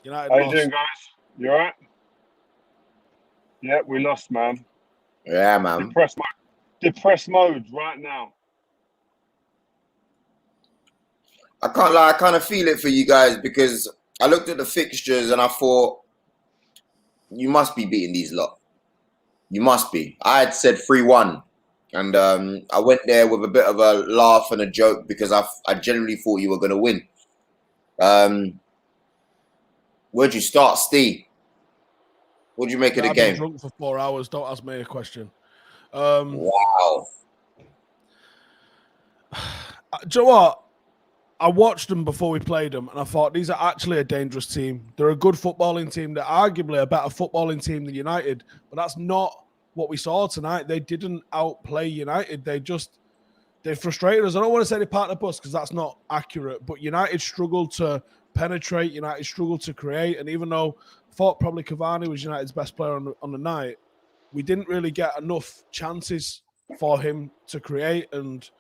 United How lost. you doing, guys? You all right? Yeah, we lost, man. Yeah, man. Depressed mode right now. I can't lie, I kind of feel it for you guys because I looked at the fixtures and I thought, you must be beating these lot. You must be. I had said 3-1. And I went there with a bit of a laugh and a joke because I generally thought you were going to win. Where'd you start, Steve? What'd you make of the I've game? been drunk for 4 hours. Don't ask me a question. Wow. Do you know what? I watched them before we played them, and I thought these are actually a dangerous team. They're a good footballing team. They're arguably a better footballing team than United, but that's not what we saw tonight. They didn't outplay United. They frustrated us. I don't want to say they parked the bus because that's not accurate, but United struggled to penetrate. United struggled to create, and even though I thought probably Cavani was United's best player on the night, we didn't really get enough chances for him to create. And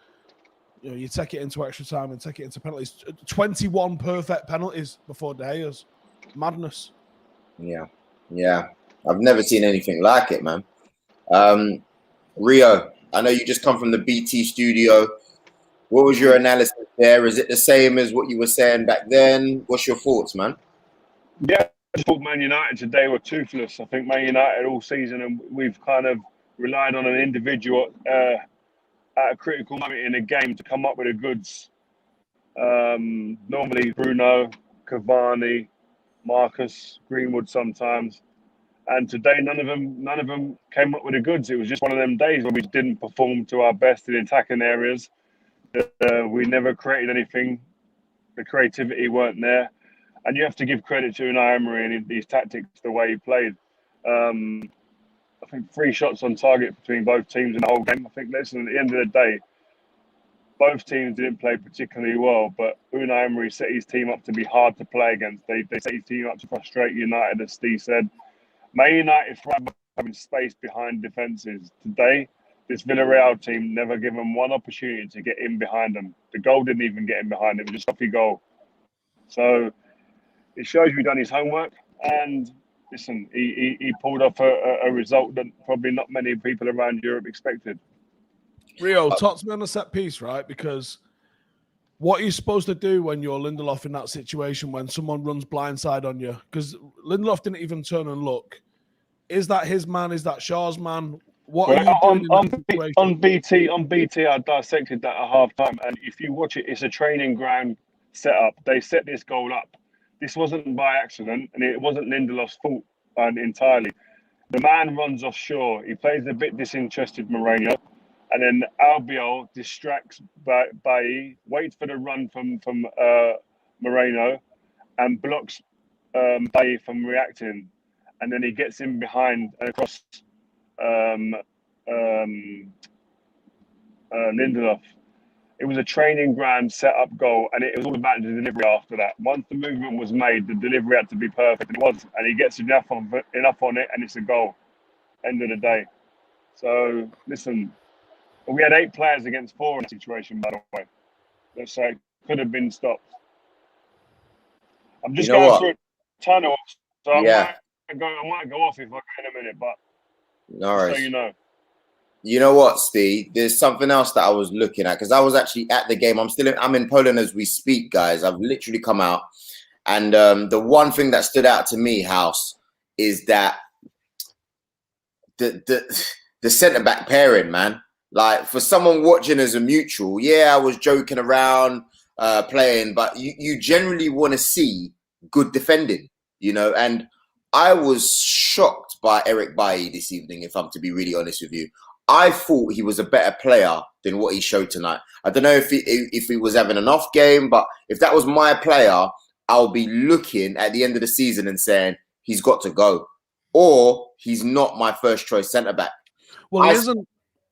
you take it into extra time and take it into penalties. 21 perfect penalties before De Gea's. Madness. Yeah. I've never seen anything like it, man. Rio, I know you just come from the BT studio. What was your analysis there? Is it the same as what you were saying back then? What's your thoughts, man? Yeah, I thought Man United today were toothless. I think Man United all season, and we've kind of relied on an individual at a critical moment in a game to come up with the goods. Normally Bruno, Cavani, Marcus, Greenwood sometimes. And today, none of them came up with the goods. It was just one of them days where we didn't perform to our best in attacking areas. We never created anything. The creativity weren't there. And you have to give credit to Unai Emery and these tactics, the way he played. I think 3 shots on target between both teams in the whole game. I think, listen, at the end of the day, both teams didn't play particularly well, but Unai Emery set his team up to be hard to play against. They set his team up to frustrate United, as Steve said. Man United thrive by having space behind defences. Today, this Villarreal team never given one opportunity to get in behind them. The goal didn't even get in behind it. It was just a coffee goal. So it shows you done his homework. And listen, he pulled off a result that probably not many people around Europe expected. Rio, talk to me on the set piece, right? Because what are you supposed to do when you're Lindelof in that situation when someone runs blindside on you? Because Lindelof didn't even turn and look. Is that his man? Is that Shaw's man? What are you doing in that situation? On BT, I dissected that at half time. And if you watch it, it's a training ground setup. They set this goal up. This wasn't by accident, and it wasn't Lindelof's fault entirely. The man runs offshore. He plays a bit disinterested Moreno. And then Albiol distracts Bailly, waits for the run from Moreno, and blocks Bailly from reacting. And then he gets in behind and across Lindelof. It was a training ground set-up goal, and it was all about the delivery after that. Once the movement was made, the delivery had to be perfect, and it was. And he gets enough on it, and it's a goal. End of the day. So, listen, we had 8 players against 4 in that situation, by the way. Let's say it could have been stopped. I'm just going through a tunnel, so I might go off if I go in a minute, but so you know. You know what, Steve? There's something else that I was looking at because I was actually at the game. I'm in Poland as we speak, guys. I've literally come out, and the one thing that stood out to me, House, is that the centre back pairing, man. Like for someone watching as a neutral, yeah, I was joking around, playing, but you generally want to see good defending, and I was shocked by Eric Bailly this evening, if I'm to be really honest with you. I thought he was a better player than what he showed tonight. I don't know if he was having an off game, but if that was my player, I'll be looking at the end of the season and saying he's got to go, or he's not my first choice centre back. Well,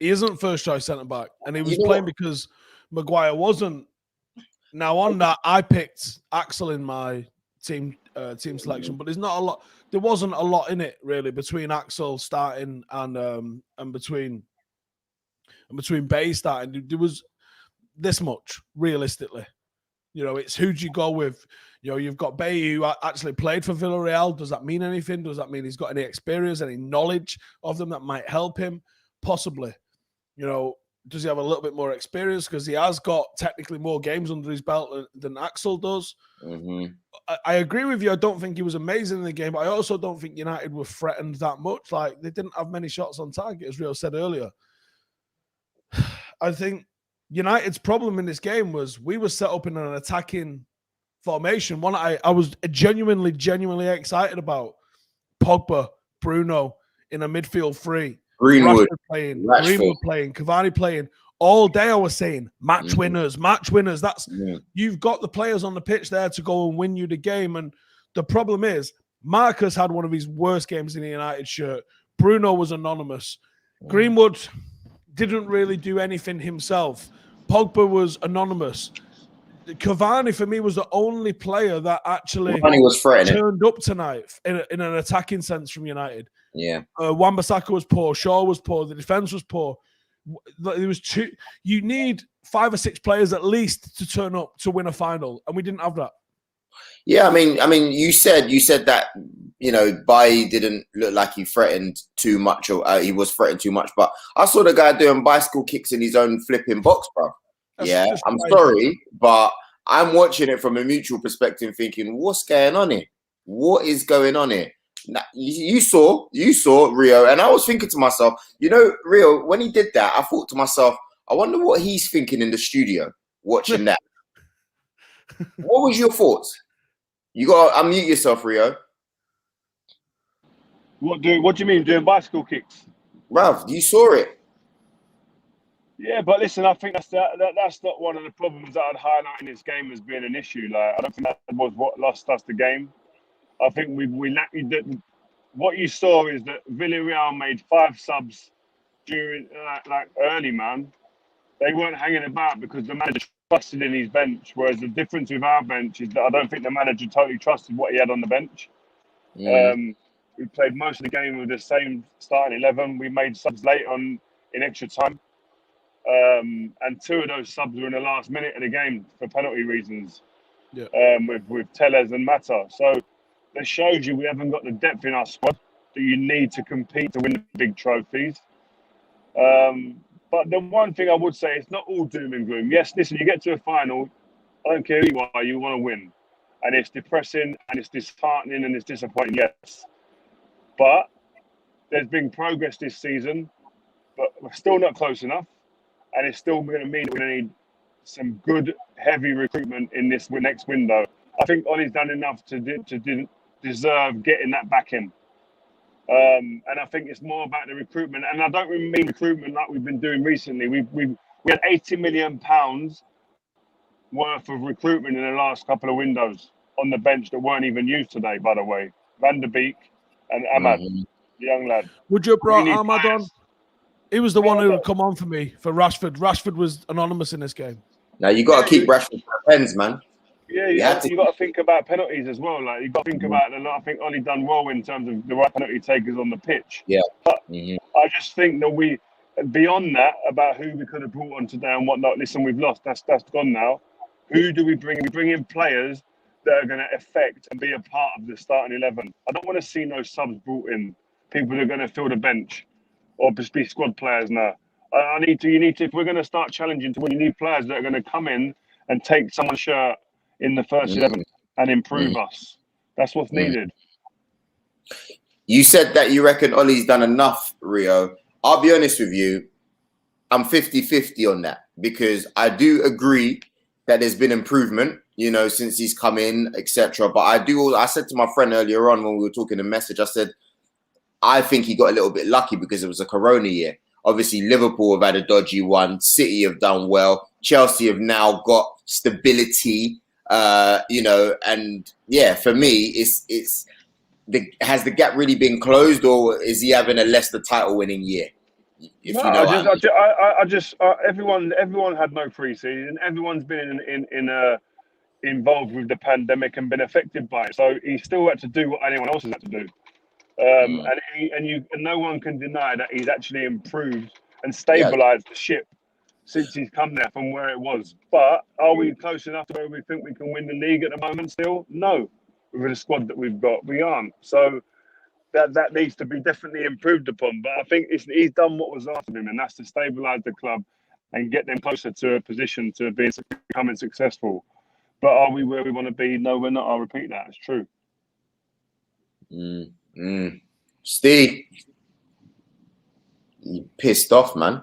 he isn't first choice centre back, and he was playing because Maguire wasn't. Now on that, I picked Axel in my team selection, but there's not a lot. There wasn't a lot in it really between Axel starting and between Bay starting. There was this much realistically. You know, it's who do you go with? You know, you've got Beya who actually played for Villarreal. Does that mean anything? Does that mean he's got any experience, any knowledge of them that might help him? Possibly. You know, does he have a little bit more experience? Because he has got technically more games under his belt than Axel does. Mm-hmm. I agree with you. I don't think he was amazing in the game, but I also don't think United were threatened that much. Like, they didn't have many shots on target, as Rio said earlier. I think United's problem in this game was we were set up in an attacking formation. One I was genuinely excited about. Pogba, Bruno in a midfield three. Greenwood playing, Rashford. Greenwood playing, Cavani playing. All day I was saying, match winners. That's You've got the players on the pitch there to go and win you the game. And the problem is, Marcus had one of his worst games in the United shirt. Bruno was anonymous. Greenwood didn't really do anything himself. Pogba was anonymous. Cavani, for me, was the only player that actually was turned up tonight in an attacking sense from United. Yeah. Wan-Bissaka was poor. Shaw was poor. The defense was poor. There was two. You need 5 or 6 players at least to turn up to win a final, and we didn't have that. Yeah, I mean, you said that, you know, Bailly didn't look like he threatened too much, or he was threatened too much. But I saw the guy doing bicycle kicks in his own flipping box, bro. Yeah, I'm sorry, but I'm watching it from a mutual perspective, thinking, what's going on here? What is going on here? Now, you saw Rio, and I was thinking to myself, you know, Rio, when he did that, I thought to myself, I wonder what he's thinking in the studio watching that. What was your thoughts? You got to unmute yourself, Rio. What do you mean doing bicycle kicks? Bruv, you saw it. Yeah, but listen, I think that's not one of the problems that I'd highlight in this game as being an issue. Like, I don't think that was what lost us the game. I think we lacked. What you saw is that Villarreal made 5 subs during like early, man. They weren't hanging about because the manager trusted in his bench. Whereas the difference with our bench is that I don't think the manager totally trusted what he had on the bench. We played most of the game with the same starting 11. We made subs late on in extra time. And 2 of those subs were in the last minute of the game for penalty reasons. Yeah. With Tellez and Mata. So that shows you we haven't got the depth in our squad that you need to compete to win the big trophies. But the one thing I would say, it's not all doom and gloom. Yes, listen, you get to a final, I don't care who you are, you want to win. And it's depressing and it's disheartening and it's disappointing, yes. But there's been progress this season, but we're still not close enough. And it's still going to mean we're going to need some good, heavy recruitment in this next window. I think Ollie's done enough to deserve getting that back in. And I think it's more about the recruitment. And I don't really mean recruitment like we've been doing recently. We had £80 million worth of recruitment in the last couple of windows on the bench that weren't even used today, by the way. Van der Beek and Ahmad, the young lad. Would you have brought Ahmad on? He was the one who would come on for me for Rashford. Rashford was anonymous in this game. Now you got to keep Rashford pens, man. Yeah, you got to think about penalties as well. Like, you got to think about a lot. I think Ollie done well in terms of the right penalty takers on the pitch. Yeah. But I just think that beyond that, about who we could have brought on today and whatnot. Listen, we've lost. That's gone now. Who do we bring? We bring in players that are going to affect and be a part of the starting 11. I don't want to see no subs brought in. People that are going to fill the bench or just be squad players now. You need to, if we're going to start challenging to win, you need players that are going to come in and take someone's shirt in the first 11 and improve us. That's what's needed. You said that you reckon Ollie's done enough, Rio. I'll be honest with you. I'm 50-50 on that because I do agree that there's been improvement, you know, since he's come in, etc. But I said to my friend earlier on when we were talking the message, I said, I think he got a little bit lucky because it was a Corona year. Obviously, Liverpool have had a dodgy one. City have done well. Chelsea have now got stability, you know. And yeah, for me, has the gap really been closed, or is he having a Leicester title-winning year? Everyone had no pre-season. Everyone's been involved with the pandemic and been affected by it. So he still had to do what anyone else has had to do. And no one can deny that he's actually improved and stabilised the ship. since he's come there from where it was. But are we close enough to where we think we can win the league at the moment still? No. With the squad that we've got, we aren't. So that needs to be definitely improved upon. But I think he's done what was asked of him, and that's to stabilise the club and get them closer to a position to becoming successful. But are we where we want to be? No, we're not. I'll repeat that. It's true. Steve, you pissed off, man.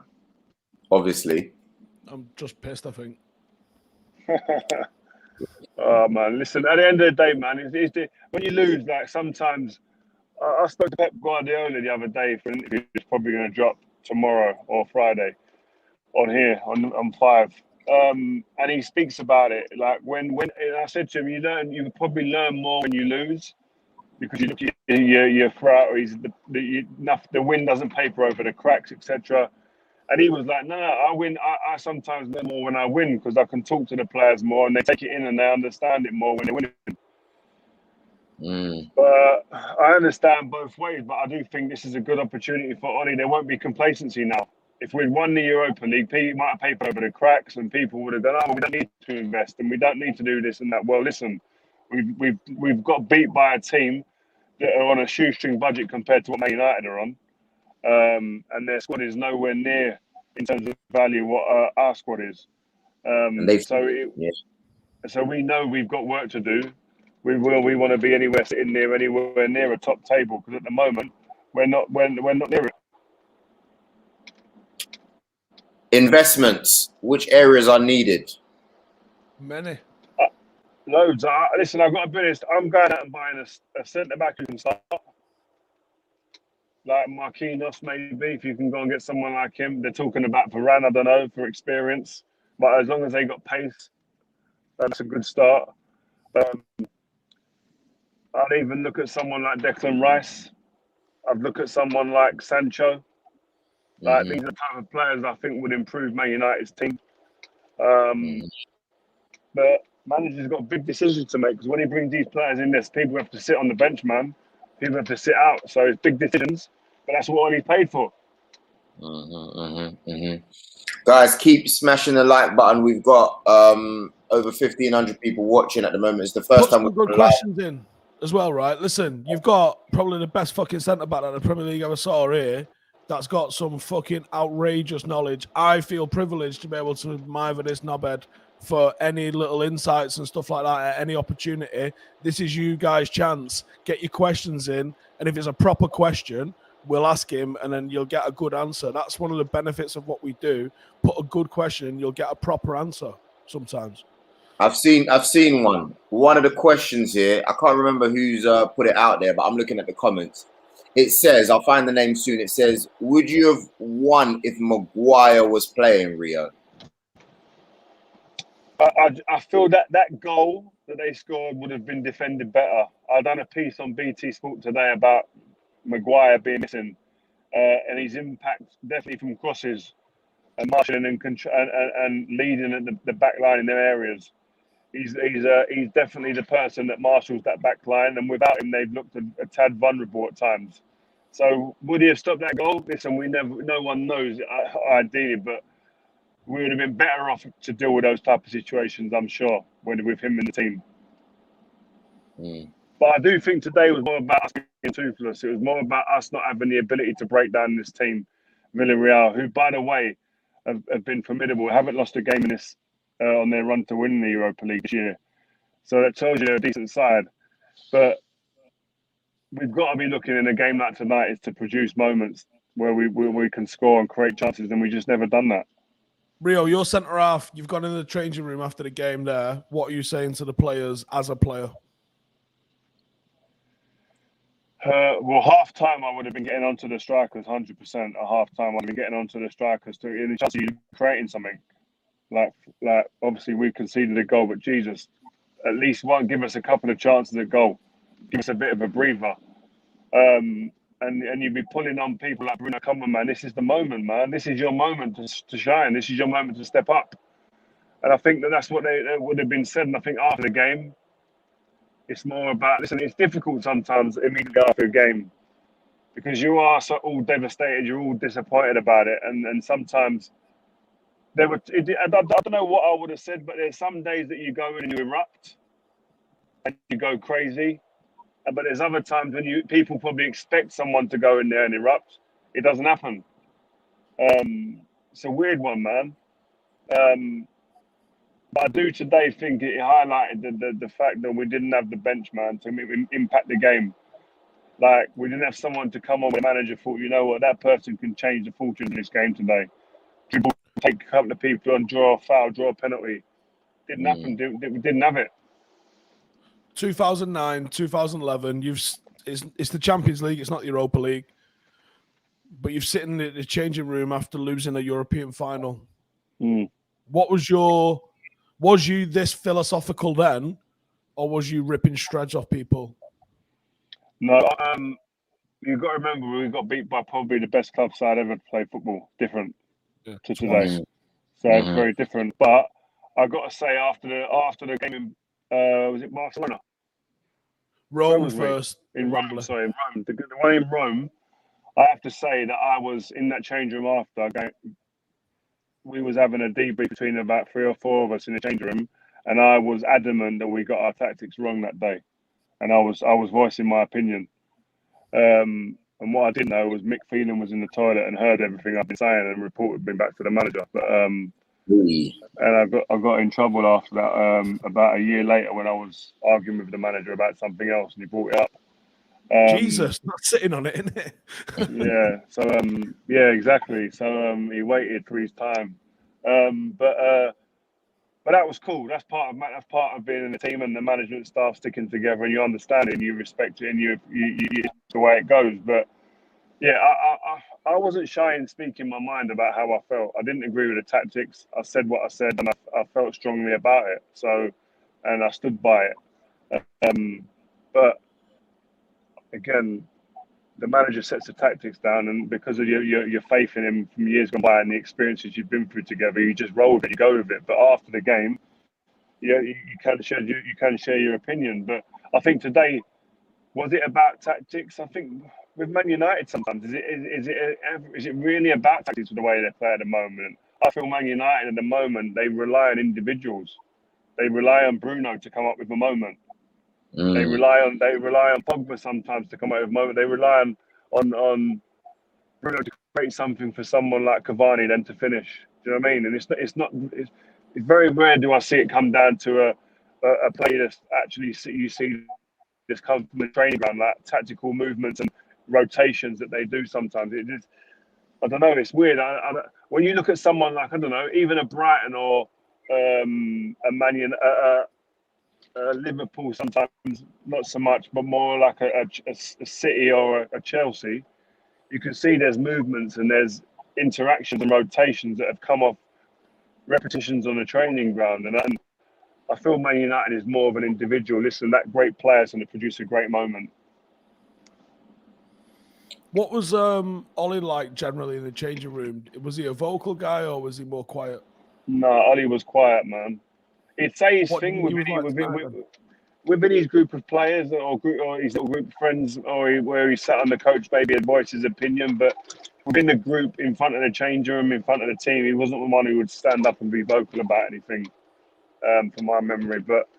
Obviously. I'm just pissed, I think. Oh, man. Listen, at the end of the day, man, when you lose, like sometimes... I spoke to Pep Guardiola the other day for an interview. It's probably going to drop tomorrow or Friday on here on 5. And he speaks about it. Like when I said to him, you probably learn more when you lose, because you look at your priorities. The win doesn't paper over the cracks, etc. And he was like, no, I win. I sometimes learn more when I win, because I can talk to the players more and they take it in and they understand it more when they win. But I understand both ways, but I do think this is a good opportunity for Ollie. There won't be complacency now. If we'd won the Europa League, people might have papered over the cracks and people would have gone, oh, we don't need to invest and we don't need to do this and that. Well, listen, we've got beat by a team that are on a shoestring budget compared to what Man United are on. And their squad is nowhere near, in terms of value, what our squad is. So we know we've got work to do. We want to be anywhere near a top table, because at the moment we're not near it. Investments. Which areas are needed? Many. Loads. Listen, I've got to be honest. I'm going out and buying a centre back who can start, like Marquinhos, maybe. If you can go and get someone like him, they're talking about Varane. I don't know, for experience, but as long as they got pace, that's a good start. I'd even look at someone like Declan Rice. I'd look at someone like Sancho. Like these are the type of players I think would improve Man United's team. But manager's got big decisions to make, because when he brings these players in, there's people who have to sit on the bench, man. People have to sit out. So it's big decisions, but that's what he's paid for. Guys, keep smashing the like button. We've got over 1,500 people watching at the moment. It's the first time we've got questions in as well, right? Listen, you've got probably the best fucking centre back that the Premier League ever saw here. That's got some fucking outrageous knowledge. I feel privileged to be able to admire this knobhead for any little insights and stuff like that at any opportunity. This is you guys' chance. Get your questions in, and if it's a proper question, we'll ask him, and then you'll get a good answer. That's one of the benefits of what we do. Put a good question in, you'll get a proper answer sometimes. I've seen one. One of the questions here, I can't remember who's put it out there, but I'm looking at the comments. It says, I'll find the name soon. It says, would you have won if Maguire was playing, Rio? I feel that goal that they scored would have been defended better. I done a piece on BT Sport today about Maguire being missing, and his impact definitely from crosses and marshalling and leading at the back line in their areas. He's definitely the person that marshals that back line, and without him, they've looked a tad vulnerable at times. So would he have stopped that goal? Listen, no one knows ideally, but we would have been better off to deal with those type of situations, I'm sure, with him in the team. But I do think today was more about us being toothless. It was more about us not having the ability to break down this team, Villarreal, who, by the way, have been formidable. Haven't lost a game in this on their run to win the Europa League this year. So that tells you they're a decent side. But we've got to be looking in a game like tonight is to produce moments where we can score and create chances, and we just never done that. Rio, you're centre half. You've gone in the changing room after the game there. What are you saying to the players as a player? Well, half time I would have been getting onto the strikers 100%. At half time, I'd have been getting onto the strikers to in the chance of you creating something. Like obviously we conceded a goal, but Jesus, at least give us a couple of chances at goal, give us a bit of a breather. And you'd be pulling on people like Bruno. Come on, man, this is the moment, man. This is your moment to shine. This is your moment to step up. And I think that's what they would have been said. And I think after the game, it's more about, listen, it's difficult sometimes immediately after a game because you are so all devastated, you're all disappointed about it. And sometimes I don't know what I would have said, but there's some days that you go in and you erupt and you go crazy. But there's other times when people probably expect someone to go in there and erupt. It doesn't happen. It's a weird one, man. But I do today think it highlighted the fact that we didn't have the bench man to impact the game. Like, we didn't have someone to come on when the manager thought, you know what, that person can change the fortunes of this game today. Dribble, take a couple of people on, draw a foul, draw a penalty. Didn't happen. We didn't have it. 2009, 2011, it's the Champions League, it's not the Europa League. But you've sat in the changing room after losing a European final. What was you this philosophical then, or was you ripping shreds off people? No, you've got to remember we got beat by probably the best club side ever to play football. Different to today, so it's very different. But I got to say, after the game in was it Barcelona? Rome first. In Rome. Sorry, in Rome. The one in Rome. I have to say that I was in that change room after. We was having a debrief between about 3 or 4 of us in the change room, and I was adamant that we got our tactics wrong that day, and I was voicing my opinion. And what I didn't know was Mick Phelan was in the toilet and heard everything I've been saying and reported me back to the manager. But and I got in trouble after that. About a year later, when I was arguing with the manager about something else, and he brought it up. Jesus, not sitting on it, isn't it? Yeah. So yeah, exactly. So he waited for his time. But that was cool. That's part of being in a team and the management staff sticking together, and you understand it and you respect it and you the way it goes. But yeah, I wasn't shy in speaking my mind about how I felt. I didn't agree with the tactics. I said what I said, and I felt strongly about it. So, and I stood by it. But again, the manager sets the tactics down, and because of your faith in him from years gone by and the experiences you've been through together, you just roll with it, you go with it. But after the game, you can share your opinion. But I think today, was it about tactics? I think with Man United sometimes is it really about tactics with the way they play at the moment? I feel Man United at the moment, they rely on individuals. They rely on Bruno to come up with a moment. They rely on Pogba sometimes to come out with a moment. They rely on Bruno to create something for someone like Cavani then to finish. Do you know what I mean? And it's very rare do I see it come down to a play that's actually you see this come from the training ground, like tactical movements and rotations that they do sometimes. I don't know. It's weird. When you look at someone like, I don't know, even a Brighton or a Man United, Liverpool sometimes not so much, but more like a City or a Chelsea, you can see there's movements and there's interactions and rotations that have come off repetitions on the training ground. And I feel Man United is more of an individual. Listen, that great players and to produce a great moment. What was Ollie like generally in the changing room? Was he a vocal guy or was he more quiet? No, Ollie was quiet, man. He'd say his thing within his group of players or his little group of friends, or where he sat on the coach, maybe had voiced his opinion. But within the group, in front of the change room, in front of the team, he wasn't the one who would stand up and be vocal about anything, from my memory. But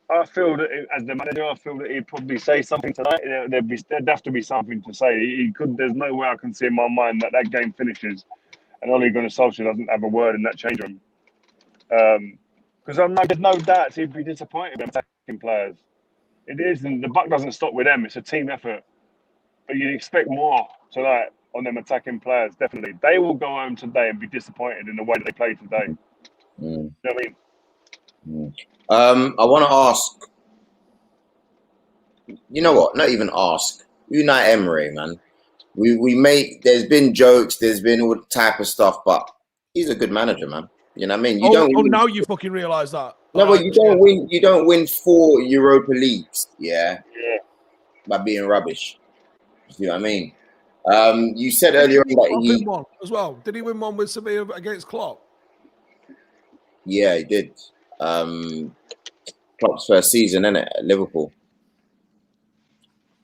I feel that as the manager, I feel that he'd probably say something tonight. There'd have to be something to say. He could. There's no way I can see in my mind that game finishes and Ole Gunnar Solskjaer doesn't have a word in that change room. Because there's no doubt he'd be disappointed with attacking players. It is, and the buck doesn't stop with them. It's a team effort, but you expect more tonight on them attacking players. Definitely, they will go home today and be disappointed in the way that they played today. You know what I mean? I want to ask. You know what? Not even ask. Unai Emery, man. We make. There's been jokes. There's been all type of stuff, but he's a good manager, man. You know what I mean? Now you fucking realise that. No, but you don't win. You don't win 4 Europa Leagues, yeah, by being rubbish. You know what I mean? You said earlier on that he won one as well. Did he win one with Sevilla against Klopp? Yeah, he did. Klopp's first season, innit, at Liverpool.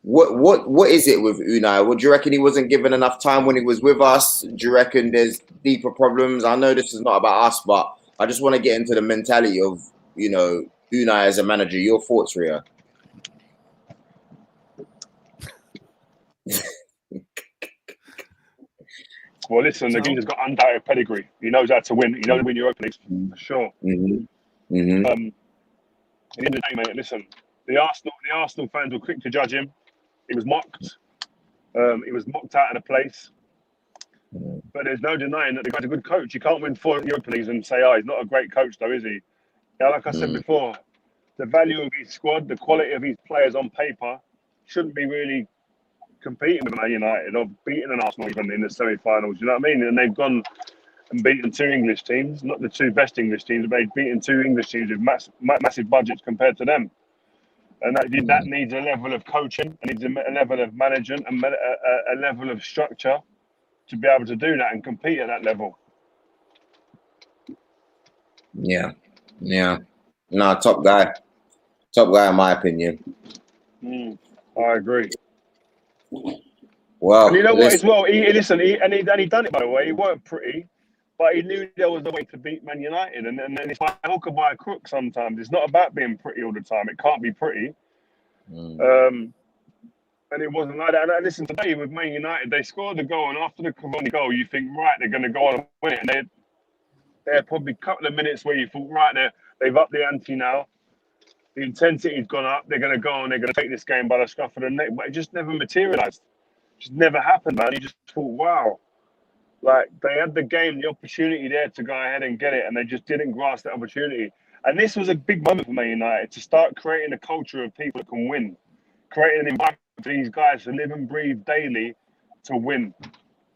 What is it with Unai? Would you reckon he wasn't given enough time when he was with us? Do you reckon there's deeper problems? I know this is not about us, but I just want to get into the mentality of, Unai as a manager. Your thoughts, Ria? Well, listen, the geezer's got undoubted pedigree. He knows how to win. He knows how to win Europa League, for sure. Mm-hmm. Mm-hmm. At the end of the day, mate, listen, the Arsenal fans were quick to judge him. He was mocked. He was mocked out of the place. But there's no denying that the guy's a good coach. You can't win 4 Europa Leagues and say, oh, he's not a great coach, though, is he? Yeah, like I said before, the value of his squad, the quality of his players on paper, shouldn't be really competing with Man United or beating an Arsenal even in the semi-finals. You know what I mean? And they've gone and beaten 2 English teams, not the 2 best English teams, but they've beaten 2 English teams with massive budgets compared to them. And that needs a level of coaching, it needs a level of management, and a level of structure to be able to do that and compete at that level. Yeah. No, top guy in my opinion. I agree. Well, and you know what as well? He done it, by the way. He weren't pretty, but he knew there was a way to beat Man United. And it's like a hook or by a crook sometimes. It's not about being pretty all the time. It can't be pretty. And it wasn't like that. And listen, today with Man United, they scored the goal, and after the Cavani goal, you think, right, they're going to go on and win it. And they're probably a couple of minutes where you thought, right, they've upped the ante now. The intensity's gone up. They're going to go on. They're going to take this game by the scruff of the neck. But it just never materialised. Just never happened, man. You just thought, wow. Like, they had the game, the opportunity there to go ahead and get it, and they just didn't grasp that opportunity. And this was a big moment for Man United to start creating a culture of people that can win. Creating an environment for these guys to live and breathe daily to win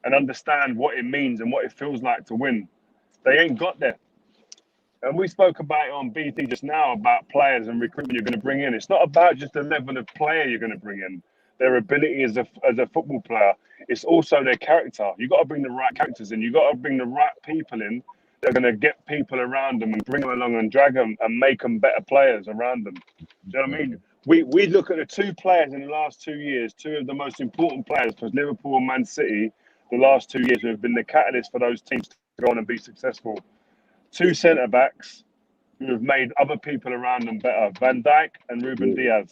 and understand what it means and what it feels like to win. They ain't got there. And we spoke about it on BT just now about players and recruitment you're going to bring in. It's not about just the level of player you're going to bring in, their ability as a football player. It's also their character. You've got to bring the right characters in. You've got to bring the right people in that are going to get people around them and bring them along and drag them and make them better players around them. Do you know what I mean? We look at the 2 players in the last 2 years, 2 of the most important players for Liverpool and Man City the last 2 years who have been the catalyst for those teams to go on and be successful. 2 centre-backs who have made other people around them better, Van Dijk and Ruben Diaz.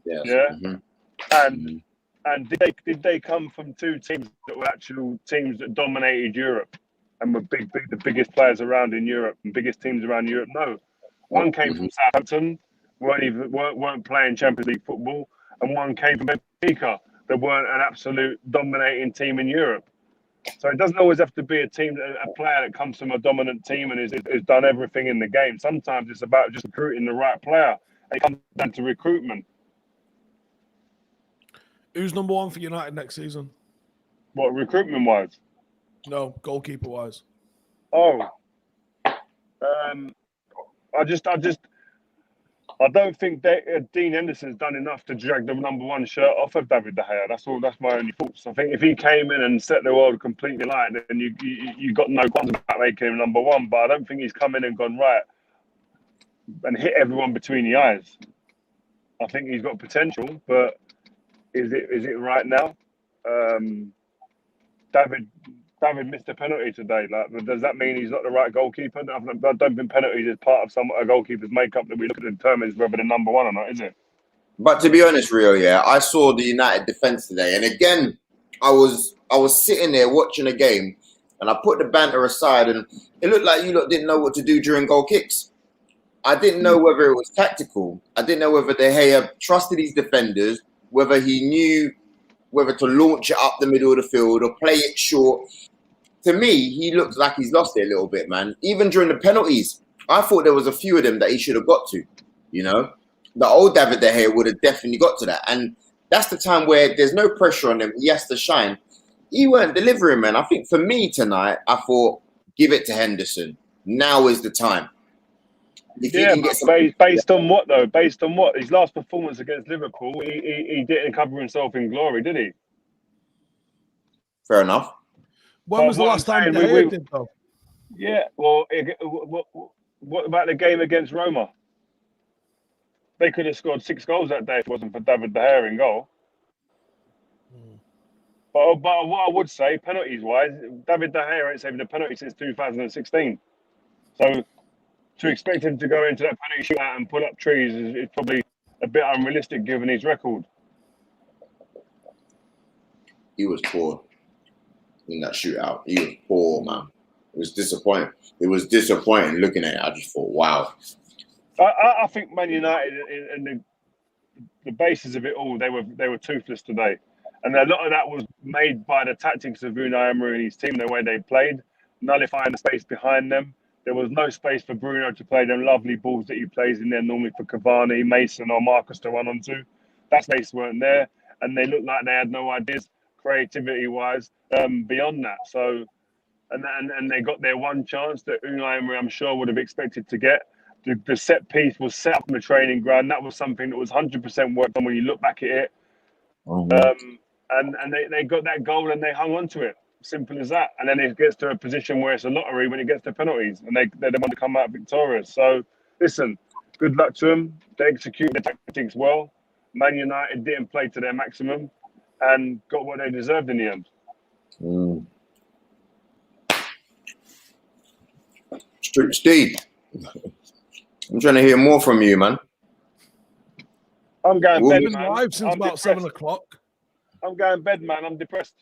Yes. Yeah? And did they come from 2 teams that were actual teams that dominated Europe and were the biggest players around in Europe and biggest teams around Europe? No. One came from Southampton, weren't playing Champions League football, and one came from Benfica that weren't an absolute dominating team in Europe. So it doesn't always have to be a player that comes from a dominant team and has done everything in the game. Sometimes it's about just recruiting the right player. It comes down to recruitment. Who's number 1 for United next season? What, recruitment-wise? No, goalkeeper-wise. Oh. I don't think Dean Henderson's done enough to drag the number 1 shirt off of David De Gea. That's my only thoughts. I think if he came in and set the world completely light, then you got no qualms about making him number 1. But I don't think he's come in and gone right and hit everyone between the eyes. I think he's got potential, but is it right now? David missed a penalty today. Like, does that mean he's not the right goalkeeper? I don't think penalties is part of a goalkeeper's makeup that we look at and determines whether they're number 1 or not, is it? But to be honest, Rio, yeah, I saw the United defence today, and again, I was sitting there watching a game, and I put the banter aside, and it looked like you lot didn't know what to do during goal kicks. I didn't know whether it was tactical. I didn't know whether De Gea trusted his defenders, whether he knew whether to launch it up the middle of the field or play it short. To me, he looks like he's lost it a little bit, man. Even during the penalties, I thought there was a few of them that he should have got to, The old David De Gea would have definitely got to that. And that's the time where there's no pressure on him. He has to shine. He weren't delivering, man. I think for me tonight, I thought, give it to Henderson. Now is the time. Based on what, though? Based on what? His last performance against Liverpool, he didn't cover himself in glory, did he? Fair enough. When was the last time De Gea did, though? Yeah, well, what about the game against Roma? They could have scored 6 goals that day if it wasn't for David De Gea in goal. But what I would say, penalties wise, David De Gea ain't saved a penalty since 2016. So to expect him to go into that penalty shootout and pull up trees is probably a bit unrealistic given his record. He was poor in that shootout. He was poor, man. It was disappointing. It was disappointing looking at it. I just thought, wow. I think Man United and the basis of it all, they were toothless today. And a lot of that was made by the tactics of Unai Emery and his team, the way they played, nullifying the space behind them. There was no space for Bruno to play them lovely balls that he plays in there normally for Cavani, Mason or Marcus to run onto. That space weren't there. And they looked like they had no ideas, creativity-wise, beyond that. So, and they got their one chance that Unai Emery, I'm sure, would have expected to get. The set piece was set up in the training ground. That was something that was 100% worked on when you look back at it. Mm-hmm. And they got that goal and they hung on to it. Simple as that. And then it gets to a position where it's a lottery when it gets to penalties and they're the one to come out victorious. So, listen, good luck to them. They executed their tactics well. Man United didn't play to their maximum and got what they deserved in the end. Steve, I'm trying to hear more from you, man. I'm going We've bed, been man. live since about 7 o'clock. I'm going bed, man. I'm depressed.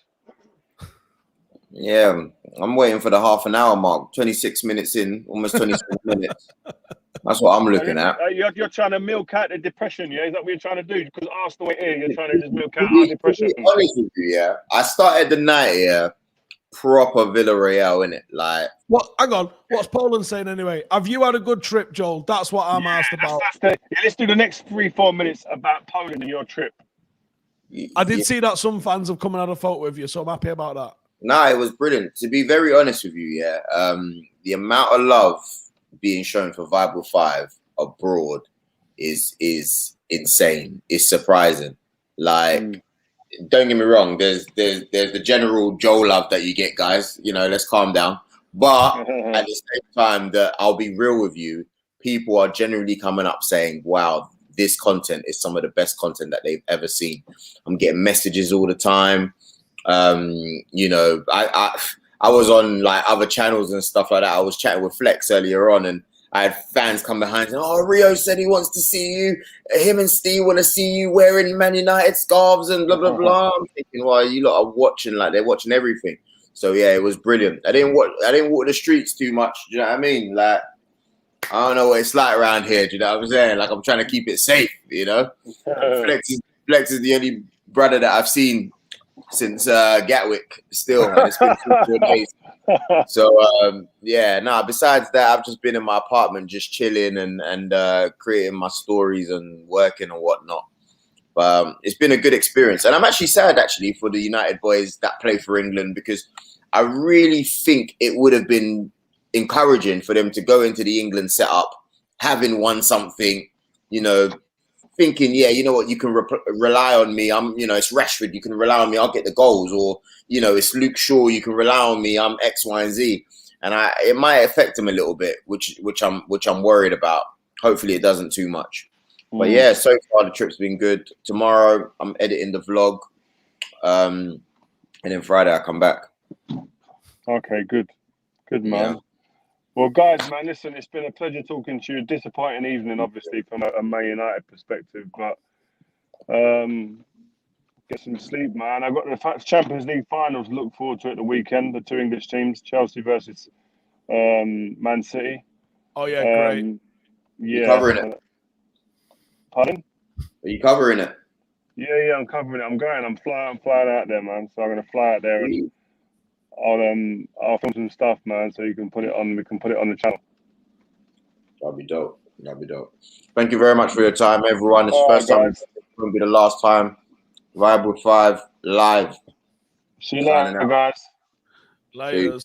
Yeah, I'm waiting for the half an hour mark. 26 minutes in, almost 26 minutes. That's what I'm looking at. You're trying to milk out the depression, yeah? Is that what you're trying to do? Because Arsenal are here, you're trying to just milk out our depression. To be honest with you, yeah. I started the night, proper Villarreal, innit? Like, what? Hang on. What's Poland saying anyway? Have you had a good trip, Joel? That's what I'm asked about. Let's do the next 3-4 minutes about Poland and your trip. I did see that some fans have come and had a photo with you, so I'm happy about that. No, it was brilliant. To be very honest with you, the amount of love being shown for Viable 5 abroad is insane. It's surprising. Like, don't get me wrong, there's the general Joel love that you get, guys. You know, let's calm down. But at the same time, that I'll be real with you, people are generally coming up saying, wow, this content is some of the best content that they've ever seen. I'm getting messages all the time. You know, I was on like other channels and stuff like that. I was chatting with Flex earlier on, and I had fans come behind and, oh, Rio said he wants to see you. Him and Steve want to see you wearing Man United scarves and blah, blah, blah. I'm thinking, well, you lot are watching, like they're watching everything. So yeah, it was brilliant. I didn't walk the streets too much. Do you know what I mean? Like, I don't know what it's like around here. Do you know what I'm saying? Like, I'm trying to keep it safe, you know? Flex is the only brother that I've seen since Gatwick still, and it's been 4 days. So besides that, I've just been in my apartment just chilling and creating my stories and working and whatnot. But it's been a good experience, and I'm actually sad for the United boys that play for England, because I really think it would have been encouraging for them to go into the England setup having won something, you know, thinking, yeah, you know what, you can rely on me. It's Rashford, you can rely on me, I'll get the goals. Or, you know, it's Luke Shaw, you can rely on me, I'm X, Y, and Z. And it might affect him a little bit, which I'm worried about. Hopefully it doesn't too much. But yeah, so far the trip's been good. Tomorrow I'm editing the vlog. And then Friday I come back. Okay, good. Good, man. Yeah. Well, guys, man, listen, it's been a pleasure talking to you. Disappointing evening, obviously, from a Man United perspective, but get some sleep, man. I've got the Champions League finals to look forward to at the weekend. The two English teams, Chelsea versus Man City. Oh, yeah, great. Yeah. You covering it? Pardon? Are you covering it? Yeah, I'm covering it. I'm flying out there, man. So I'm going to fly out there and I'll film some stuff, man, so you can put it on. We can put it on the channel. That'd be dope. Thank you very much for your time, everyone. It's the first time. It's going to be the last time. Viable 5 live. See you later, guys. Later.